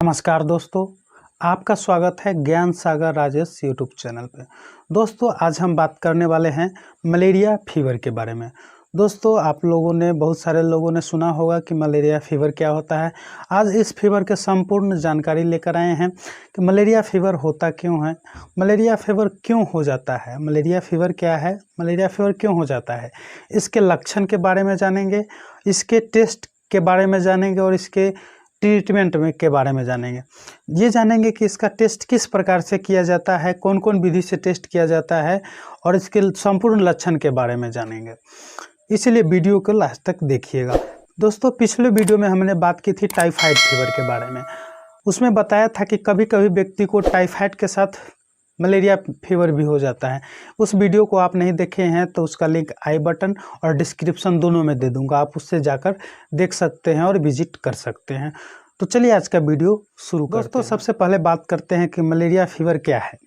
नमस्कार दोस्तों, आपका स्वागत है ज्ञान सागर राजेश यूट्यूब चैनल पे। दोस्तों आज हम बात करने वाले हैं मलेरिया फीवर के बारे में। दोस्तों आप लोगों ने बहुत सारे लोगों ने सुना होगा कि मलेरिया फीवर क्या होता है। आज इस फीवर के संपूर्ण जानकारी लेकर आए हैं कि मलेरिया फीवर होता क्यों है, मलेरिया फीवर क्यों हो जाता है, मलेरिया फीवर क्या है, मलेरिया फीवर क्यों हो जाता है, इसके लक्षण के बारे में जानेंगे, इसके टेस्ट के बारे में जानेंगे और इसके ट्रीटमेंट में के बारे में जानेंगे। ये जानेंगे कि इसका टेस्ट किस प्रकार से किया जाता है, कौन कौन विधि से टेस्ट किया जाता है और इसके संपूर्ण लक्षण के बारे में जानेंगे। इसलिए वीडियो को लास्ट तक देखिएगा। दोस्तों पिछले वीडियो में हमने बात की थी टाइफाइड फीवर के बारे में। उसमें बताया था कि कभी कभी व्यक्ति को टाइफाइड के साथ मलेरिया फीवर भी हो जाता है। उस वीडियो को आप नहीं देखे हैं तो उसका लिंक आई बटन और डिस्क्रिप्शन दोनों में दे दूंगा, आप उससे जाकर देख सकते हैं और विजिट कर सकते हैं। तो चलिए आज का वीडियो शुरू करते हैं। दोस्तों सबसे पहले बात करते हैं कि मलेरिया फीवर क्या है।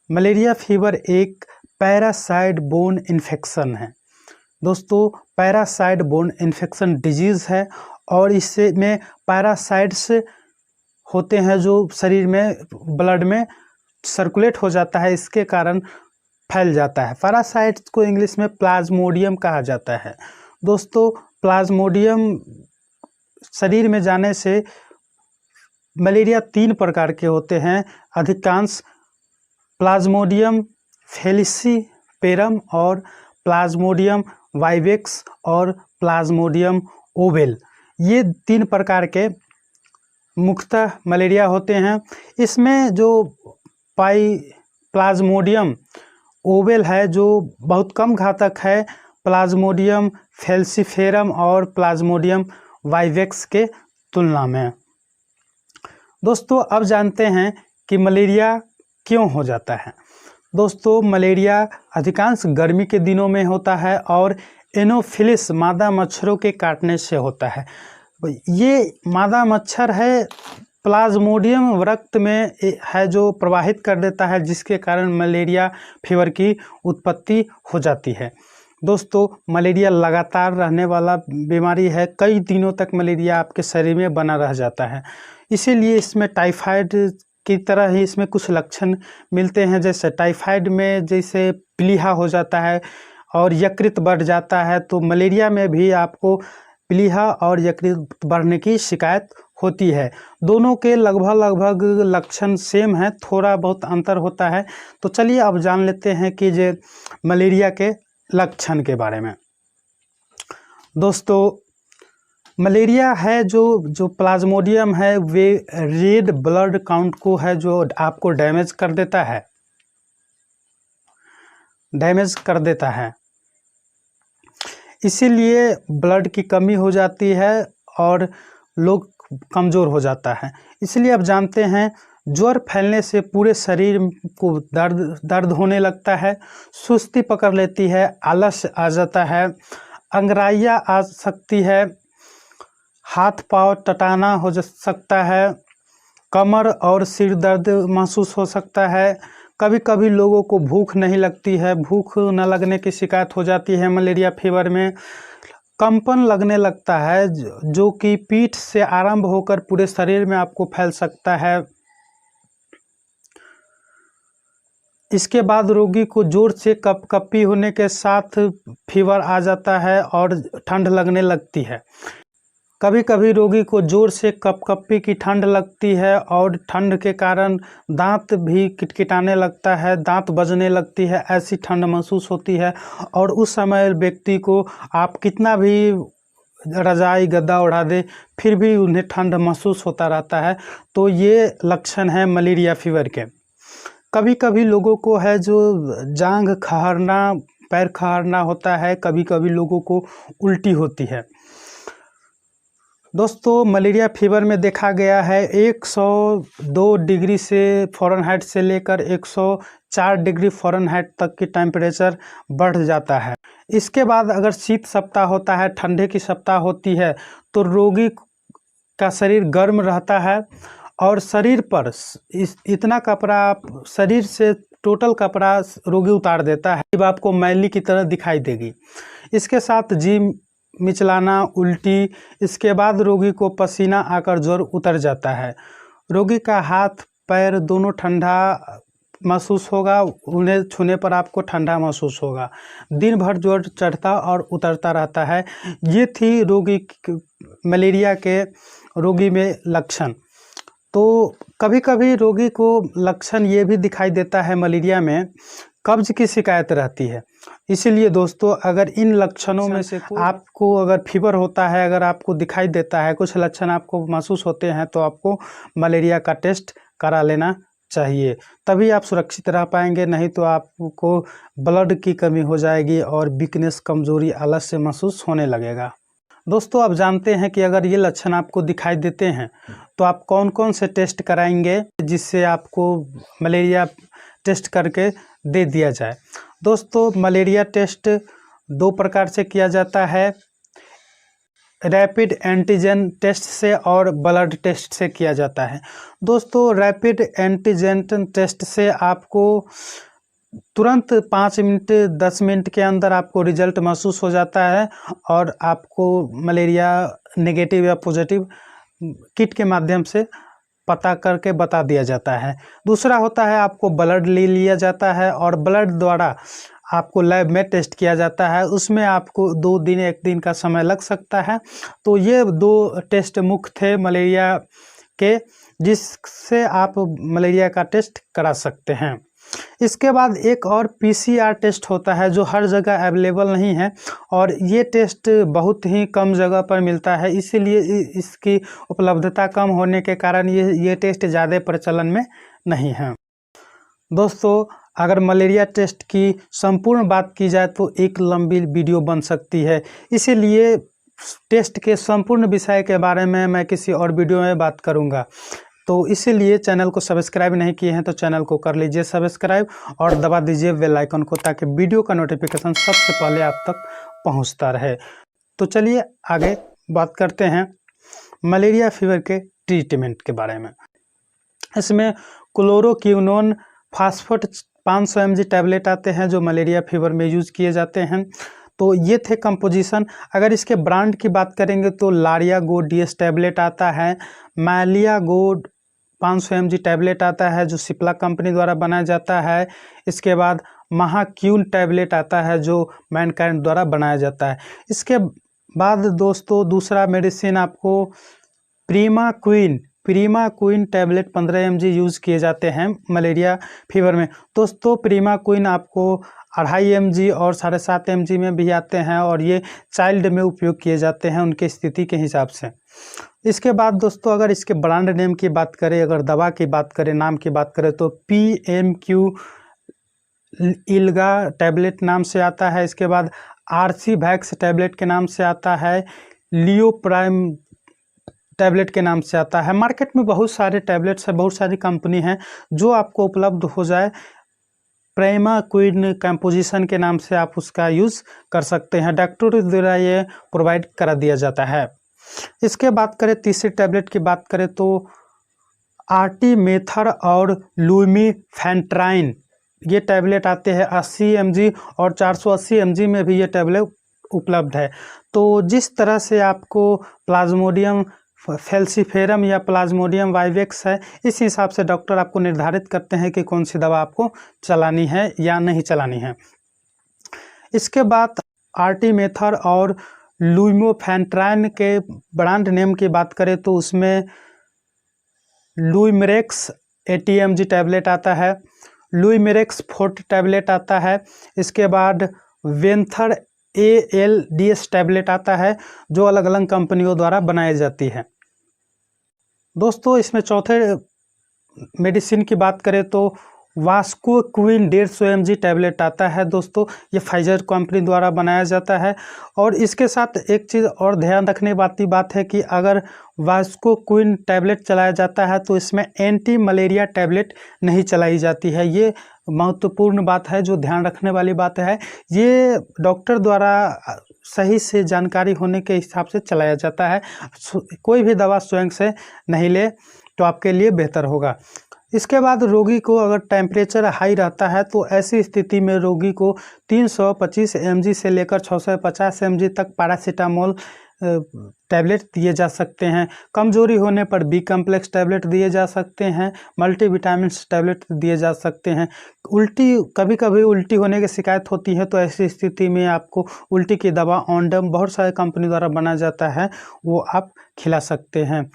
मलेरिया फीवर एक पैरासाइट बोर्न इन्फेक्शन है। दोस्तों पैरासाइट बोर्न इन्फेक्शन डिजीज़ है और इससे में पैरासाइट्स होते हैं जो शरीर में ब्लड में सर्कुलेट हो जाता है, इसके कारण फैल जाता है। पैरासाइट्स को इंग्लिश में प्लाज्मोडियम कहा जाता है। दोस्तों प्लाज्मोडियम शरीर में जाने से मलेरिया 3 प्रकार के होते हैं अधिकांश, प्लाज्मोडियम फेलिसीपेरम और प्लाज्मोडियम वाइवेक्स और प्लाज्मोडियम ओवेल। ये 3 प्रकार के मुख्यतः मलेरिया होते हैं। इसमें जो प्लाज्मोडियम ओवेल है जो बहुत कम घातक है प्लाज्मोडियम फेलिसीपेरम और प्लाज्मोडियम वाइवेक्स के तुलना में। दोस्तों अब जानते हैं कि मलेरिया क्यों हो जाता है। दोस्तों मलेरिया अधिकांश गर्मी के दिनों में होता है और एनोफिलिस मादा मच्छरों के काटने से होता है। ये मादा मच्छर है प्लाज्मोडियम रक्त में है जो प्रवाहित कर देता है, जिसके कारण मलेरिया फीवर की उत्पत्ति हो जाती है। दोस्तों मलेरिया लगातार रहने वाला बीमारी है, कई दिनों तक मलेरिया आपके शरीर में बना रह जाता है। इसीलिए इसमें टाइफाइड की तरह ही इसमें कुछ लक्षण मिलते हैं। जैसे टाइफाइड में जैसे प्लीहा हो जाता है और यकृत बढ़ जाता है, तो मलेरिया में भी आपको प्लीहा और यकृत बढ़ने की शिकायत होती है। दोनों के लगभग लक्षण सेम है, थोड़ा बहुत अंतर होता है। तो चलिए अब जान लेते हैं कि जो मलेरिया के लक्षण के बारे में। दोस्तों मलेरिया है जो प्लाज्मोडियम है वे रेड ब्लड काउंट को है जो आपको डैमेज कर देता है। इसीलिए ब्लड की कमी हो जाती है और लोग कमज़ोर हो जाता है। इसलिए अब जानते हैं ज्वर फैलने से पूरे शरीर को दर्द होने लगता है, सुस्ती पकड़ लेती है, आलस आ जाता है, अंगड़ाइयाँ आ सकती है, हाथ पांव टटाना हो सकता है, कमर और सिर दर्द महसूस हो सकता है। कभी कभी लोगों को भूख नहीं लगती है, भूख न लगने की शिकायत हो जाती है मलेरिया फीवर में। कंपन लगने लगता है जो कि पीठ से आरंभ होकर पूरे शरीर में आपको फैल सकता है। इसके बाद रोगी को जोर से कपकपी होने के साथ फीवर आ जाता है और ठंड लगने लगती है। कभी कभी रोगी को जोर से कपकपी की ठंड लगती है और ठंड के कारण दांत भी किटकिटाने लगता है, दांत बजने लगती है, ऐसी ठंड महसूस होती है। और उस समय व्यक्ति को आप कितना भी रजाई गद्दा उड़ा दे फिर भी उन्हें ठंड महसूस होता रहता है। तो ये लक्षण है मलेरिया फीवर के। कभी कभी लोगों को है जो जांघ खहरना, पैर खहरना होता है, कभी कभी लोगों को उल्टी होती है। दोस्तों मलेरिया फीवर में देखा गया है 102 डिग्री से फ़ारेनहाइट से लेकर 104 डिग्री फ़ारेनहाइट तक की टेम्परेचर बढ़ जाता है। इसके बाद अगर शीत सप्ताह होता है, ठंडे की सप्ताह होती है, तो रोगी का शरीर गर्म रहता है और शरीर पर इतना कपड़ा, शरीर से टोटल कपड़ा रोगी उतार देता है, जब आपको मैली की तरह दिखाई देगी। इसके साथ जी मिचलाना, उल्टी, इसके बाद रोगी को पसीना आकर ज्वर उतर जाता है। रोगी का हाथ पैर दोनों ठंडा महसूस होगा, उन्हें छूने पर आपको ठंडा महसूस होगा। दिन भर ज्वर चढ़ता और उतरता रहता है। ये थी मलेरिया के रोगी में लक्षण। तो कभी कभी रोगी को लक्षण ये भी दिखाई देता है, मलेरिया में कब्ज की शिकायत रहती है। इसीलिए दोस्तों, अगर इन लक्षणों में से आपको अगर फीवर होता है, अगर आपको दिखाई देता है, कुछ लक्षण आपको महसूस होते हैं, तो आपको मलेरिया का टेस्ट करा लेना चाहिए, तभी आप सुरक्षित रह पाएंगे। नहीं तो आपको ब्लड की कमी हो जाएगी और वीकनेस, कमजोरी, आलस्य महसूस होने लगेगा। दोस्तों, आप जानते हैं कि अगर ये लक्षण आपको दिखाई देते हैं तो आप कौन कौन से टेस्ट कराएंगे जिससे आपको मलेरिया टेस्ट करके दे दिया जाए। दोस्तों, मलेरिया टेस्ट 2 प्रकार से किया जाता है, रैपिड एंटीजन टेस्ट से और ब्लड टेस्ट से किया जाता है। दोस्तों, रैपिड एंटीजन टेस्ट से आपको तुरंत 5 मिनट 10 मिनट के अंदर आपको रिजल्ट महसूस हो जाता है और आपको मलेरिया नेगेटिव या पॉजिटिव किट के माध्यम से पता करके बता दिया जाता है। दूसरा होता है, आपको ब्लड ले लिया जाता है और ब्लड द्वारा आपको लैब में टेस्ट किया जाता है। उसमें आपको 2 दिन 1 दिन का समय लग सकता है। तो ये 2 टेस्ट मुख्य थे मलेरिया के, जिससे आप मलेरिया का टेस्ट करा सकते हैं। इसके बाद एक और PCR टेस्ट होता है जो हर जगह अवेलेबल नहीं है और ये टेस्ट बहुत ही कम जगह पर मिलता है, इसीलिए इसकी उपलब्धता कम होने के कारण ये टेस्ट ज़्यादा प्रचलन में नहीं है। दोस्तों, अगर मलेरिया टेस्ट की संपूर्ण बात की जाए तो एक लंबी वीडियो बन सकती है, इसीलिए टेस्ट के संपूर्ण विषय के बारे में मैं किसी और वीडियो में बात करूंगा। तो इसीलिए चैनल को सब्सक्राइब नहीं किए हैं तो चैनल को कर लीजिए सब्सक्राइब और दबा दीजिए बेल आइकन को, ताकि वीडियो का नोटिफिकेशन सबसे पहले आप तक पहुंचता रहे। तो चलिए आगे बात करते हैं मलेरिया फीवर के ट्रीटमेंट के बारे में। इसमें क्लोरोक्विनोन फास्फेट 500 mg टैबलेट आते हैं जो मलेरिया फीवर में यूज़ किए जाते हैं। तो ये थे कंपोजिशन। अगर इसके ब्रांड की बात करेंगे तो लारिया गोड DS टैबलेट आता है, मैलिया गोड 500 mg टैबलेट आता है जो सिप्ला कंपनी द्वारा बनाया जाता है। इसके बाद महाक्यून टैबलेट आता है जो मैनकाइंड द्वारा बनाया जाता है। इसके बाद दोस्तों, दूसरा मेडिसिन आपको प्रीमा क्वीन टैबलेट 15 mg यूज़ किए जाते हैं मलेरिया फीवर में। दोस्तों, प्रीमा क्वीन आपको 2.5 mg और 7.5 mg में भी आते हैं और ये चाइल्ड में उपयोग किए जाते हैं उनके स्थिति के हिसाब से। इसके बाद दोस्तों, अगर इसके ब्रांड नेम की बात करें, अगर दवा की बात करें, नाम की बात करें, तो PMQ इल्गा टैबलेट नाम से आता है। इसके बाद RC वैक्स टैबलेट के नाम से आता है, लियो प्राइम टैबलेट के नाम से आता है। मार्केट में बहुत सारे टैबलेट्स हैं, बहुत सारी कंपनी हैं, जो आपको उपलब्ध हो जाए प्रीमा क्वीन कंपोजिशन के नाम से आप उसका यूज़ कर सकते हैं। डॉक्टर द्वारा ये प्रोवाइड करा दिया जाता है। इसके बात करें, तीसरी टैबलेट की बात करें तो आर्टीमेथर और लुमीफेंट्राइन ये टैबलेट आते हैं 80 mg और 480 mg में भी ये टैबलेट उपलब्ध है। तो जिस तरह से आपको प्लाज्मोडियम फैल्सीफेरम या प्लाज्मोडियम वाइवेक्स है, इस हिसाब से डॉक्टर आपको निर्धारित करते हैं कि कौन सी दवा आपको चलानी है या नहीं चलानी है। इसके बाद आर्टीमेथर और लुमीफेंट्राइन के ब्रांड नेम की बात करें तो उसमें लुइमरेक्स 80 mg टैबलेट आता है, लुइमरेक्स 40 टैबलेट आता है। इसके बाद वेंथर ALDS टैबलेट आता है जो अलग अलग कंपनियों द्वारा बनाई जाती है। दोस्तों, इसमें चौथे मेडिसिन की बात करें तो वास्कोक्विन 150 mg टैबलेट आता है। दोस्तों, ये फाइजर कंपनी द्वारा बनाया जाता है। और इसके साथ एक चीज़ और ध्यान रखने वाली बात है कि अगर वास्कोक्विन टैबलेट चलाया जाता है तो इसमें एंटी मलेरिया टैबलेट नहीं चलाई जाती है। ये महत्वपूर्ण बात है, जो ध्यान रखने वाली बात है। ये डॉक्टर द्वारा सही से जानकारी होने के हिसाब से चलाया जाता है। कोई भी दवा स्वयं से नहीं ले तो आपके लिए बेहतर होगा। इसके बाद रोगी को अगर टेम्परेचर हाई रहता है तो ऐसी स्थिति में रोगी को 325 mg से लेकर 650 mg तक पैरासीटामोल टैबलेट दिए जा सकते हैं। कमजोरी होने पर बी कम्प्लेक्स टैबलेट दिए जा सकते हैं, मल्टीविटामिन्स टैबलेट दिए जा सकते हैं। उल्टी, कभी कभी उल्टी होने की शिकायत होती है तो ऐसी स्थिति में आपको उल्टी की दवा ऑन्डम बहुत सारे कंपनी द्वारा बनाया जाता है, वो आप खिला सकते हैं।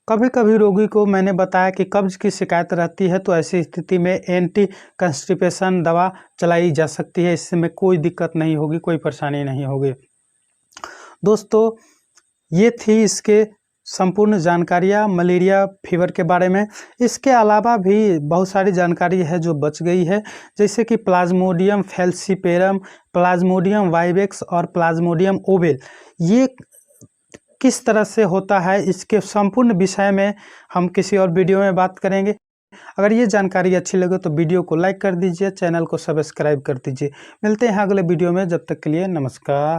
कभी कभी रोगी को मैंने बताया कि कब्ज की शिकायत रहती है तो ऐसी स्थिति में एंटी कंस्टिपेशन दवा चलाई जा सकती है, इसमें कोई दिक्कत नहीं होगी, कोई परेशानी नहीं होगी। दोस्तों, ये थी इसके संपूर्ण जानकारियाँ मलेरिया फीवर के बारे में। इसके अलावा भी बहुत सारी जानकारी है जो बच गई है, जैसे कि प्लाज्मोडियम फैल्सीपेरम, प्लाज्मोडियम वाइवेक्स और प्लाज्मोडियम ओवेल, ये किस तरह से होता है, इसके संपूर्ण विषय में हम किसी और वीडियो में बात करेंगे। अगर ये जानकारी अच्छी लगे तो वीडियो को लाइक कर दीजिए, चैनल को सब्सक्राइब कर दीजिए। मिलते हैं अगले वीडियो में, जब तक के लिए नमस्कार।